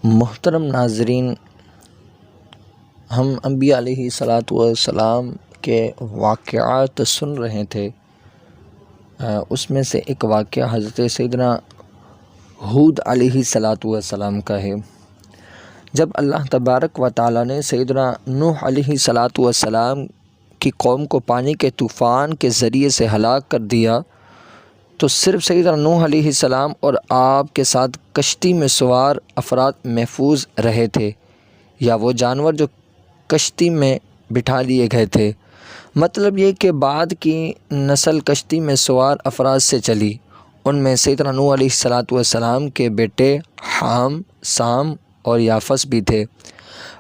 محترم ناظرین، ہم انبیاء علیہ الصلاۃ والسلام کے واقعات سن رہے تھے۔ اس میں سے ایک واقعہ حضرت سیدنا ہود علیہ الصلاۃ والسلام کا ہے۔ جب اللہ تبارک و تعالیٰ نے سیدنا نوح علیہ الصلاۃ والسلام کی قوم کو پانی کے طوفان کے ذریعے سے ہلاک کر دیا تو صرف سیدنا نوح علیہ السلام اور آپ کے ساتھ کشتی میں سوار افراد محفوظ رہے تھے، یا وہ جانور جو کشتی میں بٹھا لیے گئے تھے۔ مطلب یہ کہ بعد کی نسل کشتی میں سوار افراد سے چلی۔ ان میں سیدنا نوح علیہ الصلاۃ والسلام کے بیٹے حام، سام اور یافس بھی تھے۔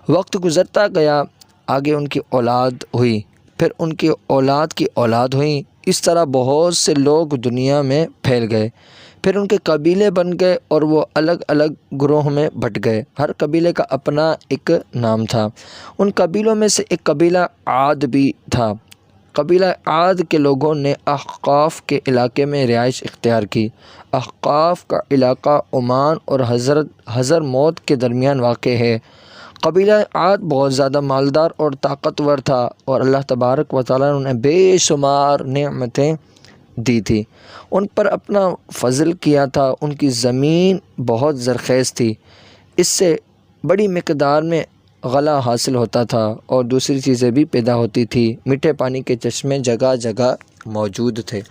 وقت گزرتا گیا، آگے ان کی اولاد ہوئی، پھر ان کی اولاد کی اولاد ہوئی۔ اس طرح بہت سے لوگ دنیا میں پھیل گئے، پھر ان کے قبیلے بن گئے اور وہ الگ الگ گروہ میں بٹ گئے۔ ہر قبیلے کا اپنا ایک نام تھا۔ ان قبیلوں میں سے ایک قبیلہ عاد بھی تھا۔ قبیلہ عاد کے لوگوں نے احقاف کے علاقے میں رہائش اختیار کی۔ احقاف کا علاقہ عمان اور حضر موت کے درمیان واقع ہے۔ قبیلہ عاد بہت زیادہ مالدار اور طاقتور تھا، اور اللہ تبارک و تعالیٰ نے انہیں بے شمار نعمتیں دی تھی، ان پر اپنا فضل کیا تھا۔ ان کی زمین بہت زرخیز تھی، اس سے بڑی مقدار میں غلہ حاصل ہوتا تھا اور دوسری چیزیں بھی پیدا ہوتی تھی۔ میٹھے پانی کے چشمے جگہ جگہ موجود تھے۔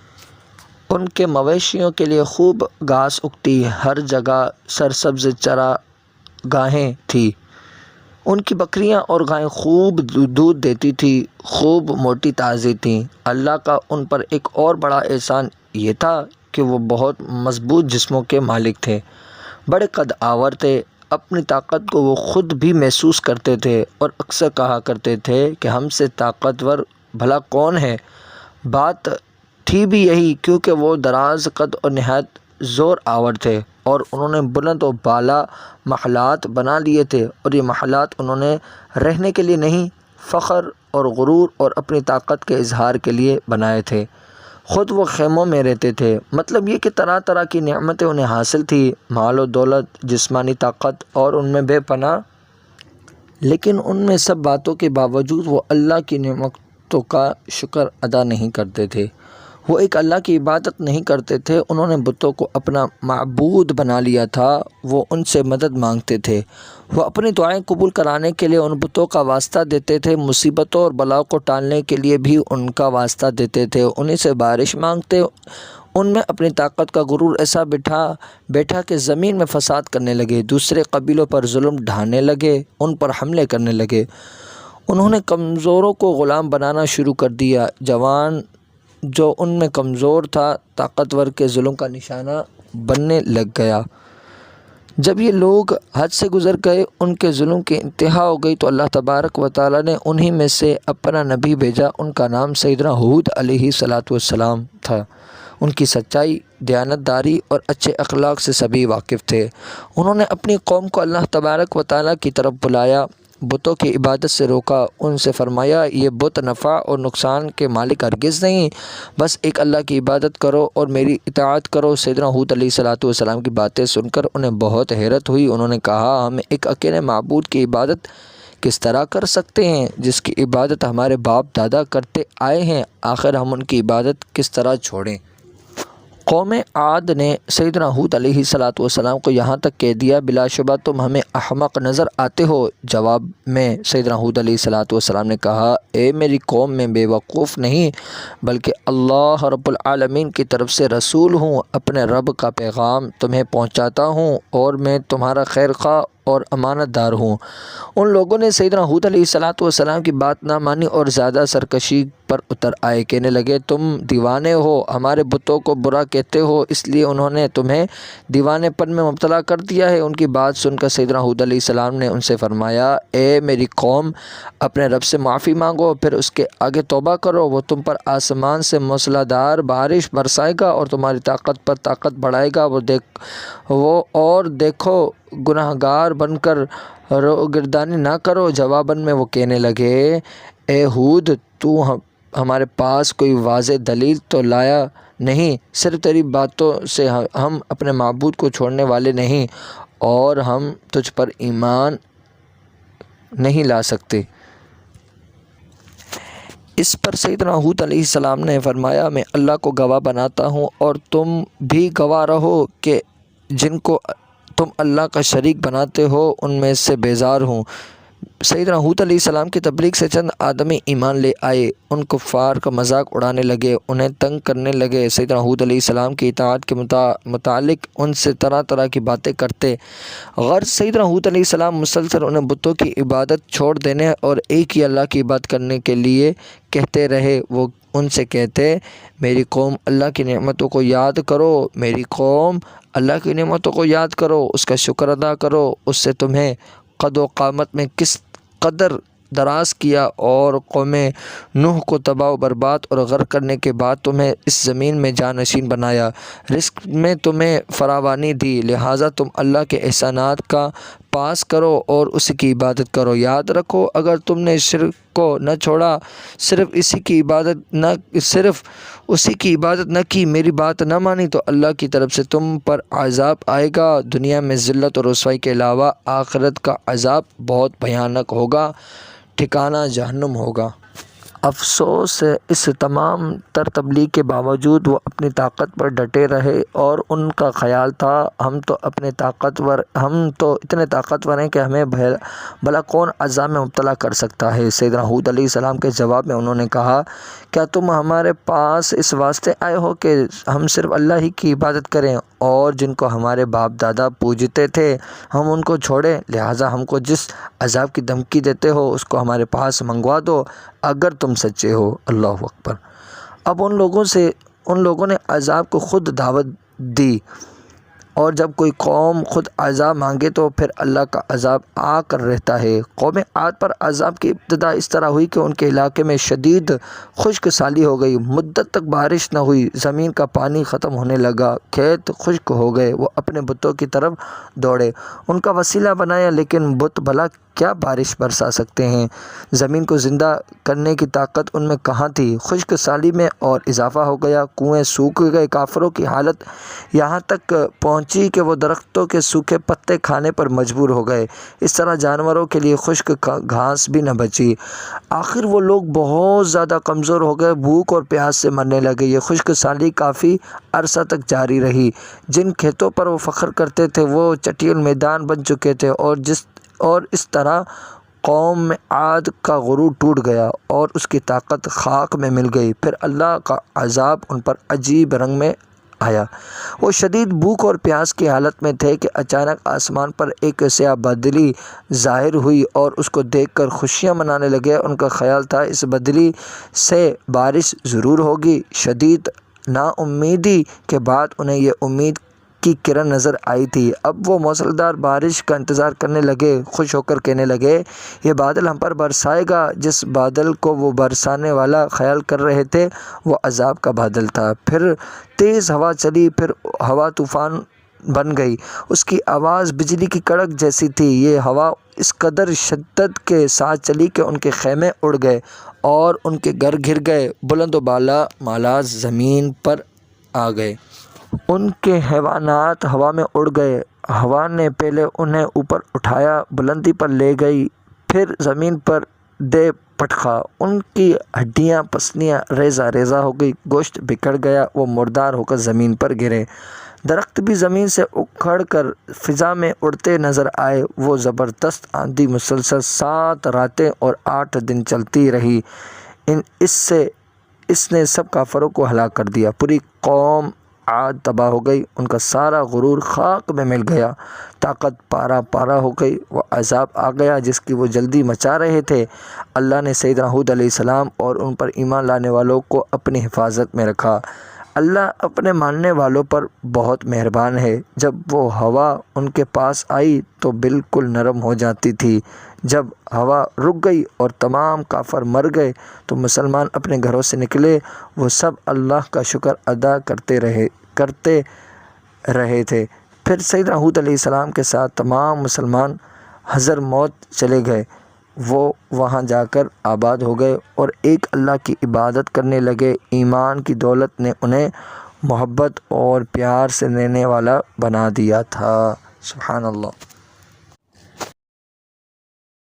ان کے مویشیوں کے لیے خوب گھاس اگتی، ہر جگہ سرسبز چراگاہیں تھیں۔ ان کی بکریاں اور گائیں خوب دودھ دیتی تھیں، خوب موٹی تازی تھیں۔ اللہ کا ان پر ایک اور بڑا احسان یہ تھا کہ وہ بہت مضبوط جسموں کے مالک تھے، بڑے قد آور تھے۔ اپنی طاقت کو وہ خود بھی محسوس کرتے تھے اور اکثر کہا کرتے تھے کہ ہم سے طاقتور بھلا کون ہے۔ بات تھی بھی یہی، کیونکہ وہ دراز قد اور نہایت زور آور تھے، اور انہوں نے بلند و بالا محلات بنا لیے تھے، اور یہ محلات انہوں نے رہنے کے لیے نہیں، فخر اور غرور اور اپنی طاقت کے اظہار کے لیے بنائے تھے۔ خود وہ خیموں میں رہتے تھے۔ مطلب یہ کہ طرح طرح کی نعمتیں انہیں حاصل تھیں، مال و دولت، جسمانی طاقت اور ان میں بے پناہ، لیکن ان میں سب باتوں کے باوجود وہ اللہ کی نعمتوں کا شکر ادا نہیں کرتے تھے۔ وہ ایک اللہ کی عبادت نہیں کرتے تھے، انہوں نے بتوں کو اپنا معبود بنا لیا تھا۔ وہ ان سے مدد مانگتے تھے، وہ اپنی دعائیں قبول کرانے کے لیے ان بتوں کا واسطہ دیتے تھے، مصیبتوں اور بلاؤں کو ٹالنے کے لیے بھی ان کا واسطہ دیتے تھے، انہی سے بارش مانگتے۔ ان میں اپنی طاقت کا غرور ایسا بیٹھا کہ زمین میں فساد کرنے لگے، دوسرے قبیلوں پر ظلم ڈھانے لگے، ان پر حملے کرنے لگے۔ انہوں نے کمزوروں کو غلام بنانا شروع کر دیا۔ جوان جو ان میں کمزور تھا، طاقتور کے ظلم کا نشانہ بننے لگ گیا۔ جب یہ لوگ حد سے گزر گئے، ان کے ظلم کی انتہا ہو گئی، تو اللہ تبارک و تعالیٰ نے انہی میں سے اپنا نبی بھیجا۔ ان کا نام سیدنا ہود علیہ الصلاۃ والسلام تھا۔ ان کی سچائی، دیانتداری اور اچھے اخلاق سے سبھی واقف تھے۔ انہوں نے اپنی قوم کو اللہ تبارک و تعالیٰ کی طرف بلایا، بتوں کی عبادت سے روکا، ان سے فرمایا یہ بت نفع اور نقصان کے مالک ہرگز نہیں، بس ایک اللہ کی عبادت کرو اور میری اطاعت کرو۔ سیدنا ہود علیہ الصلاۃ والسلام کی باتیں سن کر انہیں بہت حیرت ہوئی۔ انہوں نے کہا ہم ایک اکیلے معبود کی عبادت کس طرح کر سکتے ہیں جس کی عبادت ہمارے باپ دادا کرتے آئے ہیں؟ آخر ہم ان کی عبادت کس طرح چھوڑیں؟ قوم عاد نے سیدنا ہود علیہ الصلاۃ والسلام کو یہاں تک کہہ دیا بلا شبہ تم ہمیں احمق نظر آتے ہو۔ جواب میں سیدنا ہود علیہ الصلاۃ والسلام نے کہا اے میری قوم، میں بے وقوف نہیں بلکہ اللہ رب العالمین کی طرف سے رسول ہوں، اپنے رب کا پیغام تمہیں پہنچاتا ہوں، اور میں تمہارا خیر خواہ اور امانت دار ہوں۔ ان لوگوں نے سیدنا ہود علیہ الصلاۃ والسلام کی بات نہ مانی اور زیادہ سرکشی پر اتر آئے، کہنے لگے تم دیوانے ہو، ہمارے بتوں کو برا کہتے ہو، اس لیے انہوں نے تمہیں دیوانے پن میں مبتلا کر دیا ہے۔ ان کی بات سن کر سیدنا ہود علیہ السلام نے ان سے فرمایا اے میری قوم، اپنے رب سے معافی مانگو، پھر اس کے آگے توبہ کرو، وہ تم پر آسمان سے موسلا دھار بارش برسائے گا اور تمہاری طاقت پر طاقت بڑھائے گا۔ وہ اور دیکھو گناہ گار بن کر گردانی نہ کرو۔ جواباً میں وہ کہنے لگے اے ہود، تو ہمارے پاس کوئی واضح دلیل تو لایا نہیں، صرف تیری باتوں سے ہم اپنے معبود کو چھوڑنے والے نہیں، اور ہم تجھ پر ایمان نہیں لا سکتے۔ اس پر سیدنا ہود علیہ السلام نے فرمایا میں اللہ کو گواہ بناتا ہوں اور تم بھی گواہ رہو کہ جن کو تم اللہ کا شریک بناتے ہو ان میں سے بیزار ہوں۔ سیدنا ہود علیہ السلام کی تبلیغ سے چند آدمی ایمان لے آئے، ان کفار کا مذاق اڑانے لگے، انہیں تنگ کرنے لگے، سیدنا ہود علیہ السلام کی اطاعت کے متعلق ان سے طرح طرح کی باتیں کرتے۔ غرض سیدنا ہود علیہ السلام مسلسل انہیں بتوں کی عبادت چھوڑ دینے اور ایک ہی اللہ کی عبادت کرنے کے لیے کہتے رہے۔ وہ ان سے کہتے میری قوم اللہ کی نعمتوں کو یاد کرو، میری قوم اللہ کی نعمتوں کو یاد کرو، اس کا شکر ادا کرو، اس سے تمہیں قد و قامت میں کس قدر دراز کیا اور قوم نوح کو تباہ و برباد اور غرق کرنے کے بعد تمہیں اس زمین میں جانشین بنایا، رزق میں تمہیں فراوانی دی، لہٰذا تم اللہ کے احسانات کا پاس کرو اور اسی کی عبادت کرو۔ یاد رکھو اگر تم نے شرک کو نہ چھوڑا، صرف اسی کی عبادت نہ کی، میری بات نہ مانی تو اللہ کی طرف سے تم پر عذاب آئے گا، دنیا میں ذلت اور رسوائی کے علاوہ آخرت کا عذاب بہت بھیانک ہوگا، ٹھکانہ جہنم ہوگا۔ افسوس ہے اس تمام تر تبلیغ کے باوجود وہ اپنی طاقت پر ڈٹے رہے اور ان کا خیال تھا ہم تو اتنے طاقتور ہیں کہ ہمیں بھلا کون عذاب میں مبتلا کر سکتا ہے۔ سیدنا ہود علیہ السلام کے جواب میں انہوں نے کہا کیا تم ہمارے پاس اس واسطے آئے ہو کہ ہم صرف اللہ ہی کی عبادت کریں اور جن کو ہمارے باپ دادا پوجتے تھے ہم ان کو چھوڑیں، لہٰذا ہم کو جس عذاب کی دھمکی دیتے ہو اس کو ہمارے پاس منگوا دو اگر تم سچے ہو۔ اللہ اکبر۔ اب ان لوگوں نے عذاب کو خود دعوت دی، اور جب کوئی قوم خود عذاب مانگے تو پھر اللہ کا عذاب آ کر رہتا ہے۔ قوم عاد پر عذاب کی ابتدا اس طرح ہوئی کہ ان کے علاقے میں شدید خشک سالی ہو گئی، مدت تک بارش نہ ہوئی، زمین کا پانی ختم ہونے لگا، کھیت خشک ہو گئے، وہ اپنے بتوں کی طرف دوڑے، ان کا وسیلہ بنایا، لیکن بت بھلا کیا بارش برسا سکتے ہیں، زمین کو زندہ کرنے کی طاقت ان میں کہاں تھی۔ خشک سالی میں اور اضافہ ہو گیا، کنویں سوکھ گئے، کافروں کی حالت یہاں تک پہنچی کہ وہ درختوں کے سوکھے پتے کھانے پر مجبور ہو گئے، اس طرح جانوروں کے لیے خشک گھاس بھی نہ بچی۔ آخر وہ لوگ بہت زیادہ کمزور ہو گئے، بھوک اور پیاس سے مرنے لگے۔ یہ خشک سالی کافی عرصہ تک جاری رہی، جن کھیتوں پر وہ فخر کرتے تھے وہ چٹیل میدان بن چکے تھے، اور اس طرح قوم عاد کا غرور ٹوٹ گیا اور اس کی طاقت خاک میں مل گئی۔ پھر اللہ کا عذاب ان پر عجیب رنگ میں آیا۔ وہ شدید بھوک اور پیاس کی حالت میں تھے کہ اچانک آسمان پر ایک سیاہ بادلی ظاہر ہوئی اور اس کو دیکھ کر خوشیاں منانے لگے۔ ان کا خیال تھا اس بادلی سے بارش ضرور ہوگی۔ شدید نا امیدی کے بعد انہیں یہ امید کی کرن نظر آئی تھی۔ اب وہ موسلادھار بارش کا انتظار کرنے لگے، خوش ہو کر کہنے لگے یہ بادل ہم پر برسائے گا۔ جس بادل کو وہ برسانے والا خیال کر رہے تھے وہ عذاب کا بادل تھا۔ پھر تیز ہوا چلی، پھر ہوا طوفان بن گئی، اس کی آواز بجلی کی کڑک جیسی تھی۔ یہ ہوا اس قدر شدت کے ساتھ چلی کہ ان کے خیمے اڑ گئے اور ان کے گھر گر گئے، بلند و بالا مالاز زمین پر آ گئے۔ ان کے حیوانات ہوا میں اڑ گئے، ہوا نے پہلے انہیں اوپر اٹھایا، بلندی پر لے گئی، پھر زمین پر دے پٹخا، ان کی ہڈیاں پسلیاں ریزہ ریزہ ہو گئی، گوشت بکھر گیا، وہ مردار ہو کر زمین پر گرے۔ درخت بھی زمین سے اکھڑ کر فضا میں اڑتے نظر آئے۔ وہ زبردست آندھی مسلسل 7 راتیں اور 8 دن چلتی رہی، اس نے سب کافروں کو ہلاک کر دیا۔ پوری قوم عاد تباہ ہو گئی، ان کا سارا غرور خاک میں مل گیا، طاقت پارا پارا ہو گئی، وہ عذاب آ گیا جس کی وہ جلدی مچا رہے تھے۔ اللہ نے سیدنا ہود علیہ السلام اور ان پر ایمان لانے والوں کو اپنی حفاظت میں رکھا۔ اللہ اپنے ماننے والوں پر بہت مہربان ہے۔ جب وہ ہوا ان کے پاس آئی تو بالکل نرم ہو جاتی تھی، جب ہوا رک گئی اور تمام کافر مر گئے تو مسلمان اپنے گھروں سے نکلے، وہ سب اللہ کا شکر ادا کرتے رہے تھے۔ پھر سیدنا ہود علیہ السلام کے ساتھ تمام مسلمان حضر موت چلے گئے، وہ وہاں جا کر آباد ہو گئے اور ایک اللہ کی عبادت کرنے لگے۔ ایمان کی دولت نے انہیں محبت اور پیار سے لینے والا بنا دیا تھا۔ سبحان اللہ.